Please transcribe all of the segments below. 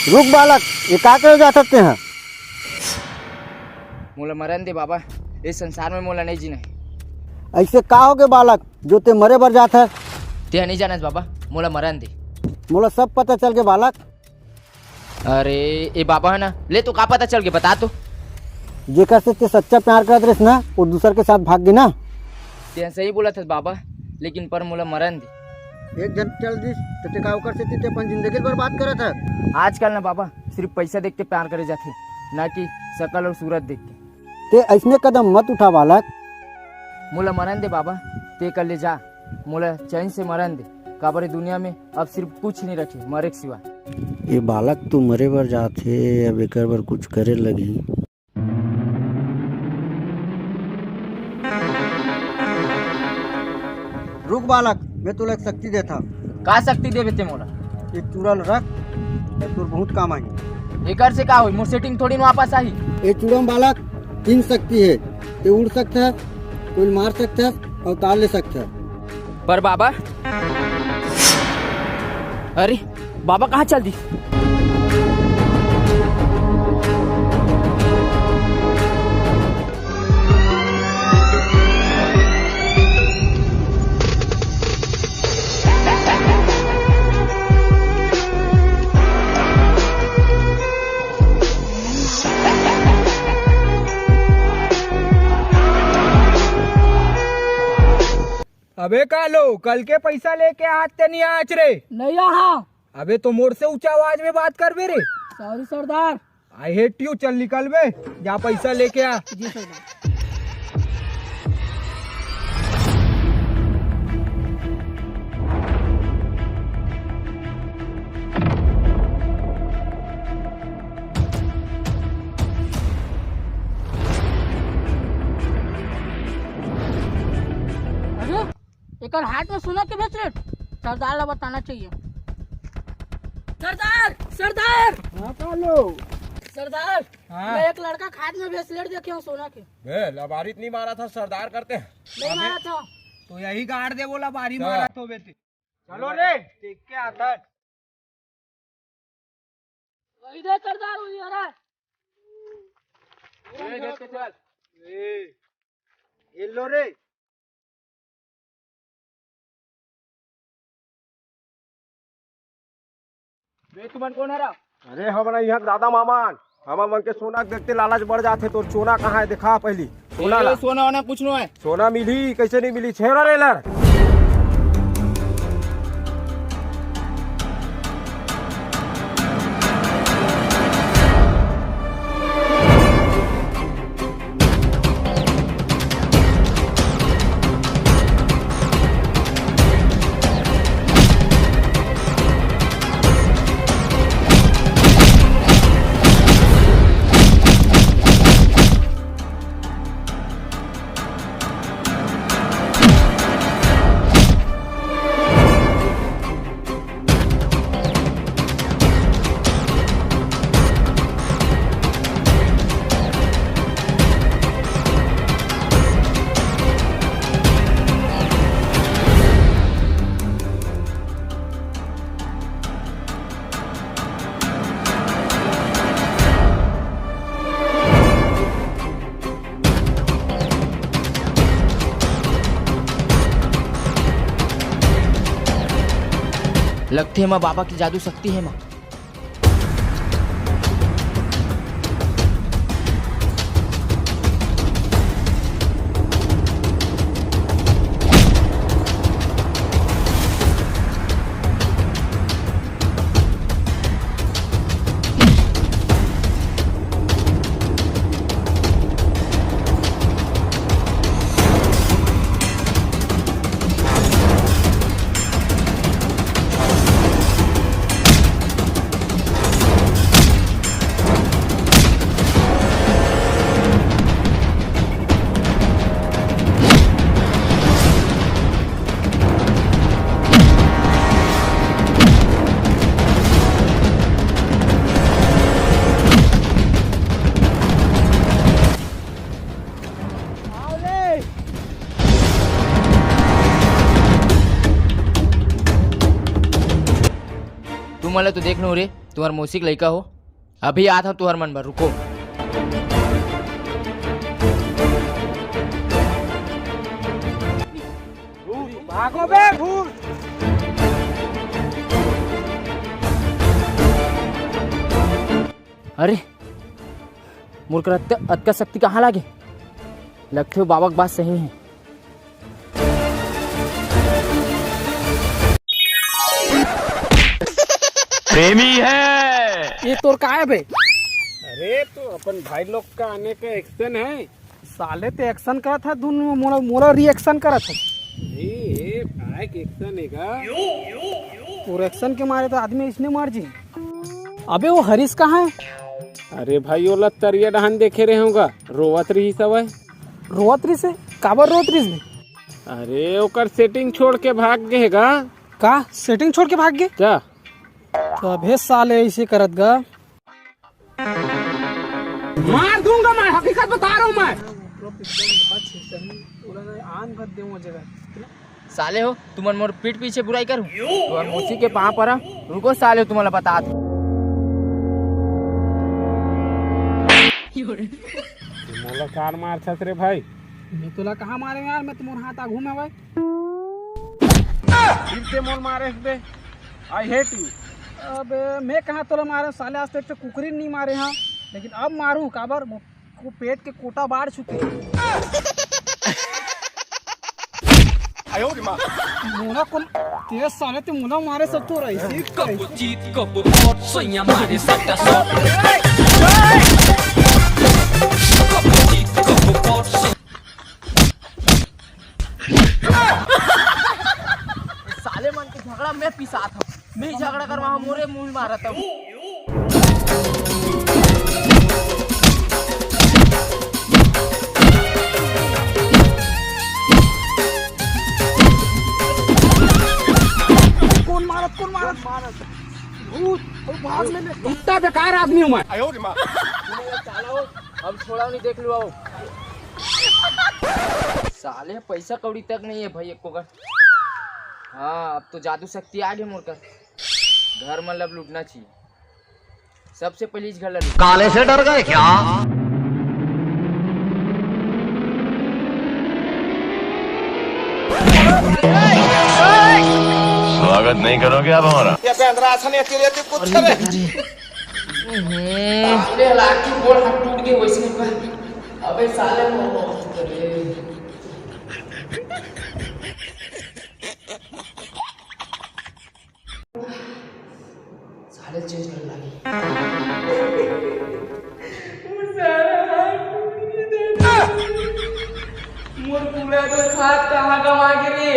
रुक बालक, ये का करे जा सकते हैं? मोला मरन दे बाबा, इस संसार में मोला नहीं जीना है। ऐसे का हो गए बालक जो ते मरे बर जात है? ते नहीं जाना बाबा, मोला मरन दे। मोला सब पता चल गए बालक। अरे ये बाबा है ना, ले तो का पता चल गया, बता तो। जेकर से ते सच्चा प्यार करत रहिस ना, वो दूसर के साथ भाग गई ना। ते सही बोला था बाबा, लेकिन पर मोला मरन दे। एक जन चल दिस तो ते का ओकर से ते अपन जिंदगी बर्बाद करत है। आजकल ना बाबा सिर्फ पैसा देख के प्यार करे जाते, ना कि शकल और सूरत देख के। ते ऐसने कदम मत उठा बालक। मोला मरन दे बाबा, ते कर ले जा, मोला चैन से मरन दे। काबरे दुनिया में अब सिर्फ कुछ नहीं रखे मरे के सिवा। ये बालक तू मरे बर जाथे, अब एकर बर कुछ करे लगी। रुक बालक, मैं तुला एक शक्ति देता। का शक्ति देवे ते मोला? एक चूड़ल रख, तोर बहुत काम आई। एकर से का होई? मोर सेटिंग थोड़ी न वापस आई। ये चूड़म बालक 3 शक्ति है। ते उड़ सकता है, कोई मार सकता है और उतार ले सकता है। पर बाबा, अरे बाबा कहाँ चल दी? अबे कालो, कल के पैसा लेके आते नहीं आज रे? नहीं यहाँ। अबे तो मोर से ऊंचा आवाज में बात कर बे रे। Sorry Sardar. I hate you, चल निकल बे, जा पैसा लेके आ। जी सरदार। एकर हाथ में सोना के ब्रेसलेट सरदार ला बताना चाहिए। सरदार सरदार हाँ कालो। सरदार, हाँ? मैं एक लड़का हाथ में ब्रेसलेट देखे हूँ सोना के। लबारित नहीं मारा था, सरदार करते हैं। नहीं मारा था। तो यही गाड़ दे, बोला बारी मारा तो बेटे। चलो रे, देख के आता है। वही दे सरदार, वही आ रहा है। ये लो रे। तुमन कौन है? अरे हमारा यहाँ दादा मामान, हम मन के सोना देखते लालच बढ़ जाते। तो सोना कहाँ है दिखा पहली। सोना ला। सोना होना कुछ नहीं है। सोना मिली कैसे नहीं मिली? छेड़ा रे लड़। लगती है माँ बाबा की जादू शक्ति है माँ। तू मला तो देख लो रे, तुम्हार मौसी के लड़का हो। अभी आता हूँ तुम्हार मन भर, रुको। भागो बे भूत। अरे मूर्ख अत्का शक्ति कहाँ लागे? लगते हो बाबा की बात सही है। प्रेमी है ये तोर का है बे? अरे तो अपन भाई लोग का आने का एक्शन है। साले ते एक्शन करा था, दोनों मोला मोला रिएक्शन करा था। ये भाई एक्शन है का? और एक्शन के मारे तो आदमी इसने मार जी। अबे वो हरीश कहाँ है? अरे भाई वो लत्तरिया डहान देखे रहे होगा, रोवत रही सब है। रोवतरी से काबर रोवतरी में? अरे ओकर सेटिंग छोड़ के भाग गएगा। का सेटिंग छोड़ के भाग गए? क्या तो अबे साले ऐसे करत गा। मार दूंगा मैं, हकीकत बता रहा हूँ मैं। साले हो तुम मोर पीठ पीछे बुराई करो, तुम्हार मौसी के पाँव पड़ा। रुको साले, तुम्हारा बता दो। मोला कार मार छत रे भाई। मैं तुला कहाँ मारे यार? मैं तुम्हारे हाथ आघू में भाई। फिर से मोल मारे बे। I hate you. अबे मैं कहाँ तोला मारे साले? आज तक तो कुकरी नहीं मारे हाँ, लेकिन अब मारू काबर को पेट के कोटा बाढ़ चुके। मोला कौन तेरे साले ते मोला मारे सब तो रही। साले मन के झगड़ा मैं पिसा था, मैं ही झगड़ा करवा मोरे मुंह मारा था। कौन मारत भूत भाग ले। इतना बेकार आदमी हूँ मैं। चलो अब छोड़ा नहीं, देख लो आओ। साले पैसा कौड़ी तक नहीं है भाई, एक को। हाँ अब तो जादू शक्ति आ गई मोर कर। घर मतलब लूटना चाहिए। सबसे पहले इस घर ला लूट। काले से डर गए क्या? स्वागत नहीं करोगे आप हमारा? साले लाठी बोल हाथ टूट गए वैसे पर। अबे साले बहुत करे। साले चेंज करने लगी। मोर पूरा तो खाद कहाँ गवा गिरी।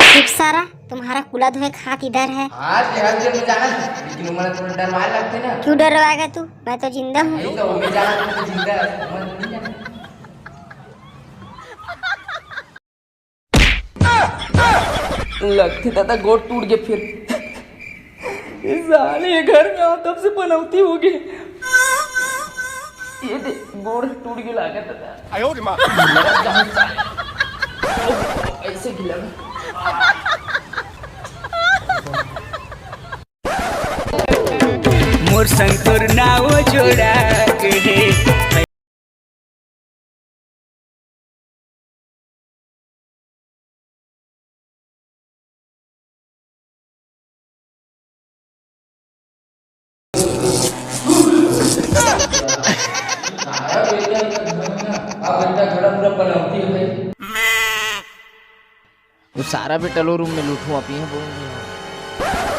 शिव सारा तुम्हारा कुला धोए खात इधर है। आज हर जगह जाना है, लेकिन उम्र थोड़ा डरवाए लगते ना। क्यों डरवाएगा तू? मैं तो जिंदा हूँ। नहीं तो मैं जाना तो जिंदा है, उम्र नहीं जाना। लगते दादा गोट टूट गए फिर। इस साले घर में आओ तब से बनौती हो गई। ये दे गोड़ टूट गया लागत दादा। आयो रे मां। ऐसे गिला मोर संग तोर नाव जोड़ा के वो सारा बेटा लो रूम में लूटू आप ही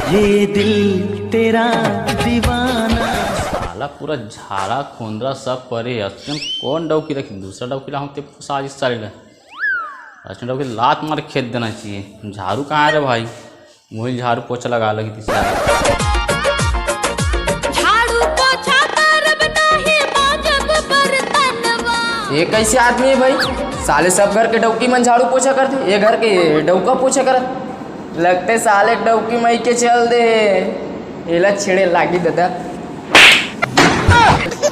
ये दिल तेरा दीवाना। साला पूरा झाड़ा खोंदरा सब परे असम कौन डौकी रखी, दूसरा डौकी ला हम ते साजिश चले असम डौकी लात मार खेत देना चाहिए। झाड़ू कहाँ है रे भाई? वही झाड़ू पोछा लगा लगी थी साला। ये कैसे आदमी है भाई? साले सब घर के डौकी मन झाड़ू पोछा करते, ये घर के डौका पोछा करत। लगते साले डौकी मई के चल दे एला छेड़े लागी दादा।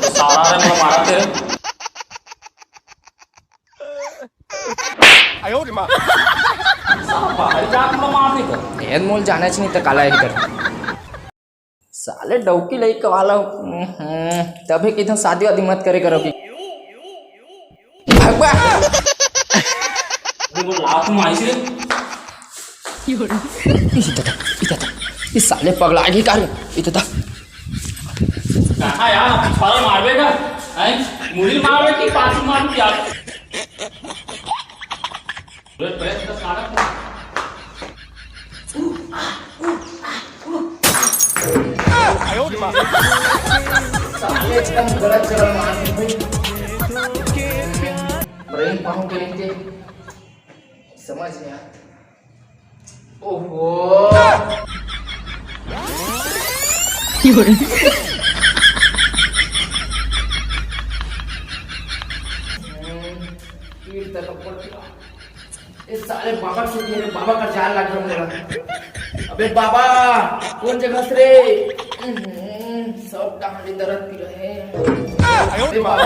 सारा रे मारा तेरे। आयो रे मां। बाहर जाकर मला मार नहीं कर हेद मोल जाण्याच नाही तर काला इधर साले डौकी लई कवाला तभी किधर शादी वादी मत करे करो की भाग बा वो लात मारी से इधर इस साले पगला आगे कर इधर कहाँ यार पिछवाड़ा मारबे का मुड़ी मारबे कि पाछू मारू यार प्रयत्न तो सारा साले एकदम गलत जगह मार दी ब्रेन पाऊं के नीचे समझ गया ओहो इस साले बाबा छूट गए बाबा का जाल लग रहा मेरा अबे बाबा कौन जगह से रे सब कहानी दर्द पी रहे हैं अबे बाबा